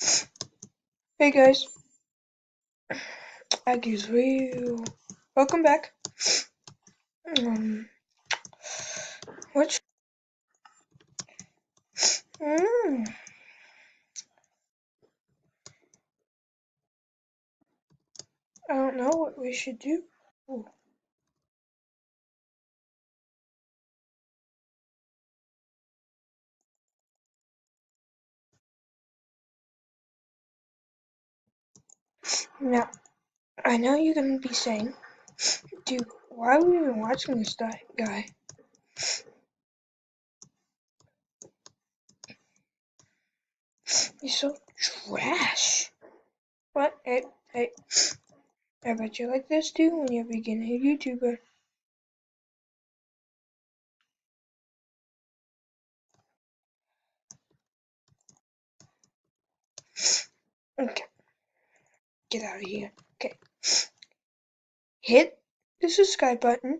Hey guys, Aggie's real. Welcome back. Um, which mm, I don't know what we should do. Ooh. Now I know you're gonna be saying, dude, why are we even watching this guy? He's so trash. What? Hey, I bet you like this too when you're a beginner YouTuber. Okay, get out of here. Okay, hit the subscribe button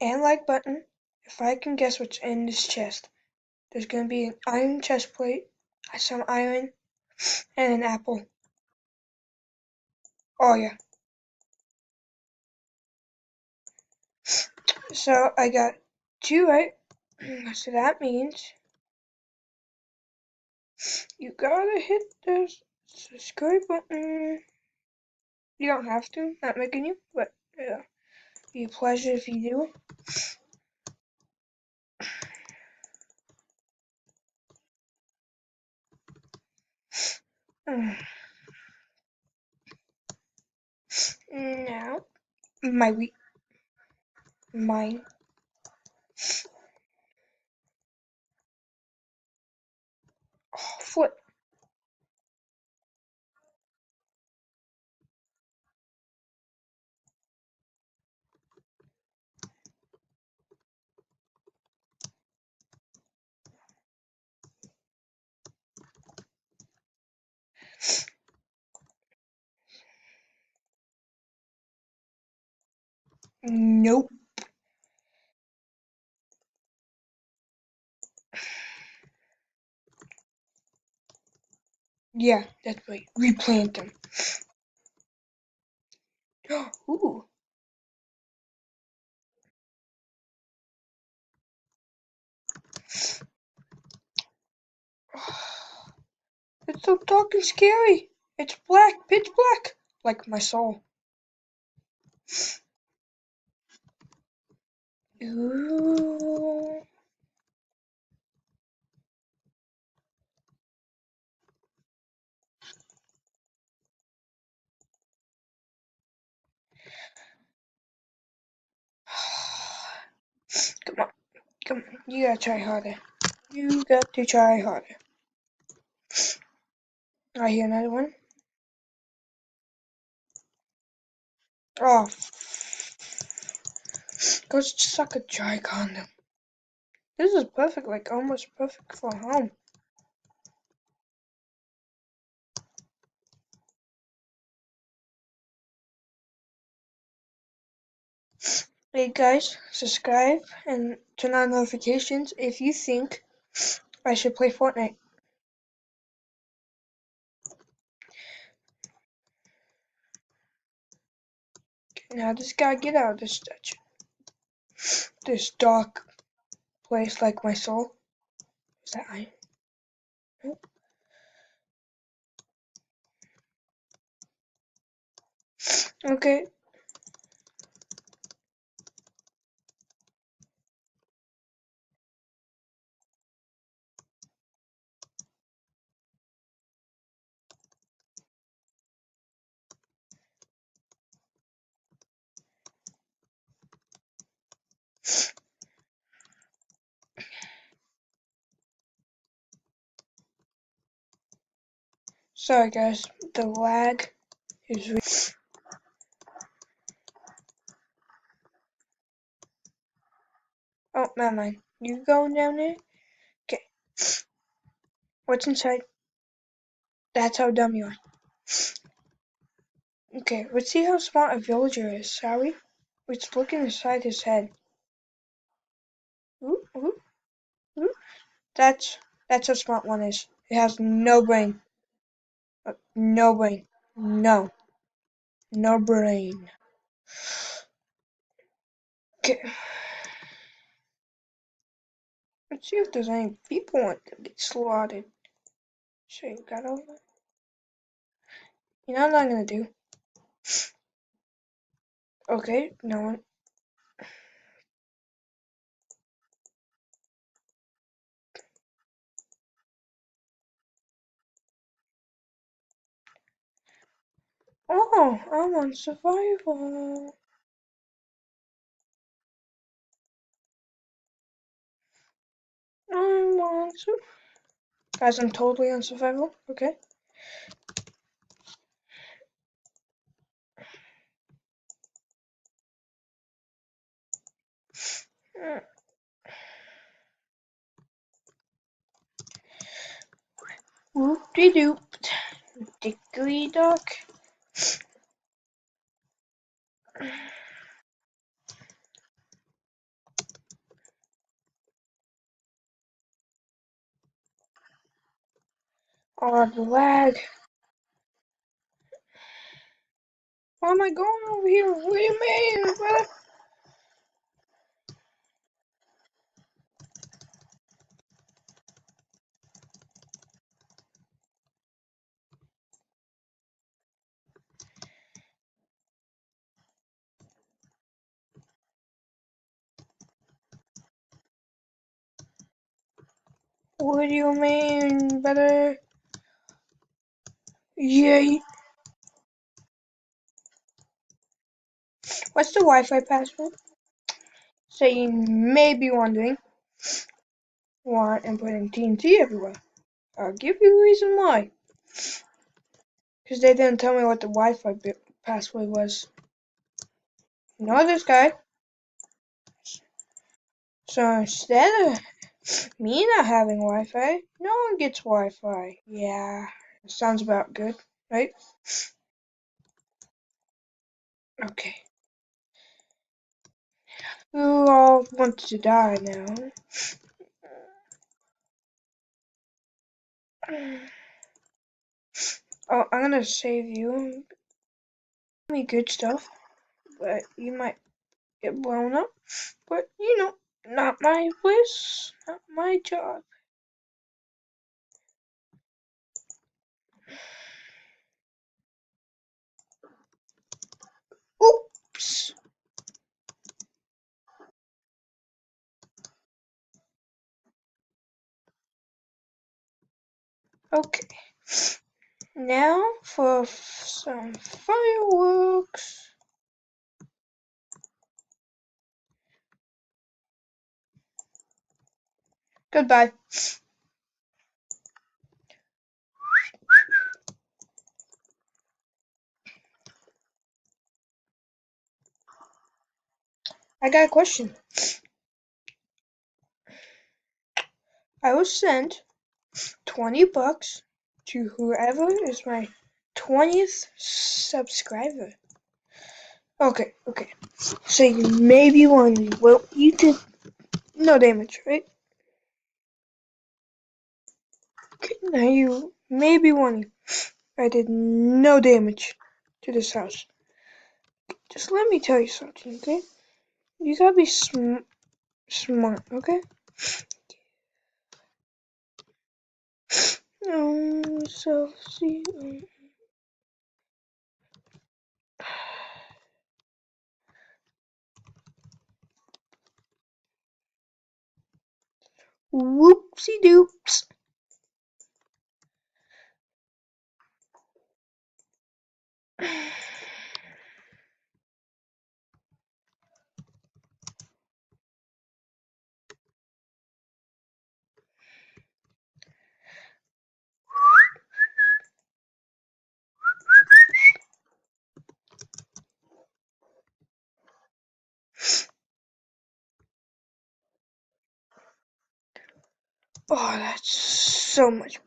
and like button if I can guess what's in this chest. There's gonna be an iron chest plate, some iron, and an apple. Oh yeah. So I got two right. So that means you gotta hit the subscribe button. You don't have to, not making you, but it'll be a pleasure if you do. Now, mine. Oh, flip. Nope. Yeah, that's right. Replant them. Ooh. It's so dark and scary. It's black, pitch black, like my soul. Ooh. Come on, come on. You gotta try harder. You got to try harder. I hear another one. Oh, go suck a dry condom. This is perfect, like almost perfect for home. Hey guys, subscribe and turn on notifications if you think I should play Fortnite. Now this guy get out of this dark place like my soul. Is that I? Nope. Okay. Sorry guys, the lag is oh, never mind. You going down there? Okay. What's inside? That's how dumb you are. Okay, let's see how smart a villager is, shall we? Let's look inside his head. Ooh, ooh, ooh. That's how smart one is. It has no brain. No brain. No. No brain. Okay. Let's see if there's any people want to get slaughtered. So you got over. You know what I'm gonna do? Okay, no one. Oh, I'm on survival. I'm on Guys, I'm totally on survival. Okay. Whoop-de-doop. Dickory dock. Oh, the lag. Why am I going over here? What do you mean, brother? What do you mean, brother? Yeah. What's the Wi-Fi password? So you may be wondering why I'm putting TNT everywhere. I'll give you a reason why. Because they didn't tell me what the Wi-Fi password was. You know this guy. So instead of me not having Wi-Fi, no one gets Wi-Fi. Yeah, sounds about good, right? Okay. Who all wants to die now? Oh, I'm gonna save you. Give me good stuff, but you might get blown up. But you know, not my wish, not my job. Oops. Okay. Now for some fireworks. Goodbye. I got a question. I will send $20 to whoever is my 20th subscriber. Okay. So you may be wondering, well, you did no damage, right? Okay, now you may be wondering, I did no damage to this house. Just let me tell you something, okay? You gotta be smart, okay? See. Whoopsie doops. Oh, that's so much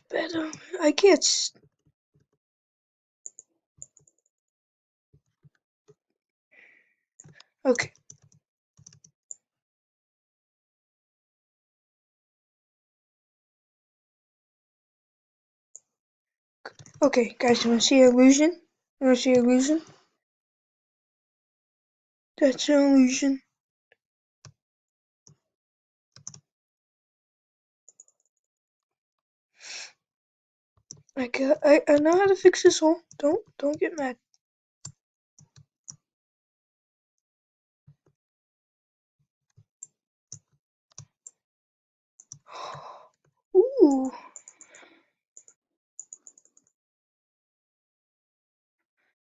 better. I can't. Okay. Okay, guys, you wanna see illusion? You wanna see illusion? That's an illusion. I know how to fix this hole. Don't get mad. Ooh.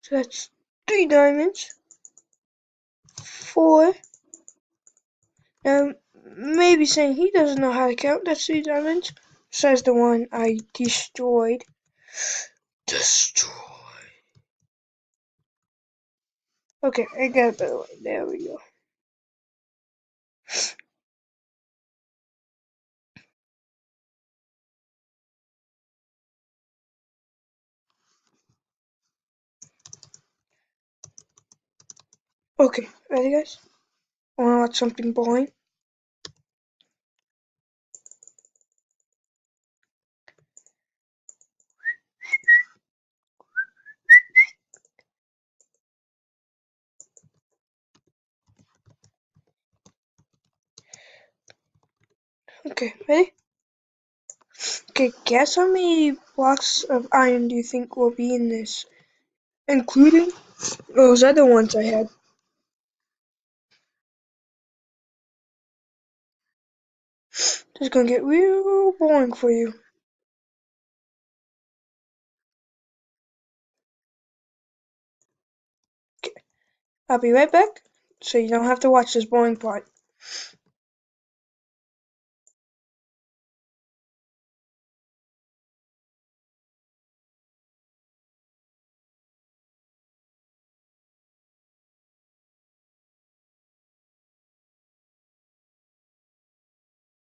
So that's 3 diamonds. 4. Maybe saying he doesn't know how to count. That's 3 diamonds. Besides the one I destroyed. Destroy. Okay, I got a better one. There we go. Okay, ready guys? Wanna watch something boring? Okay, ready? Okay, guess how many blocks of iron do you think will be in this? Including those other ones I had. This is gonna get real boring for you. Okay, I'll be right back, so you don't have to watch this boring part.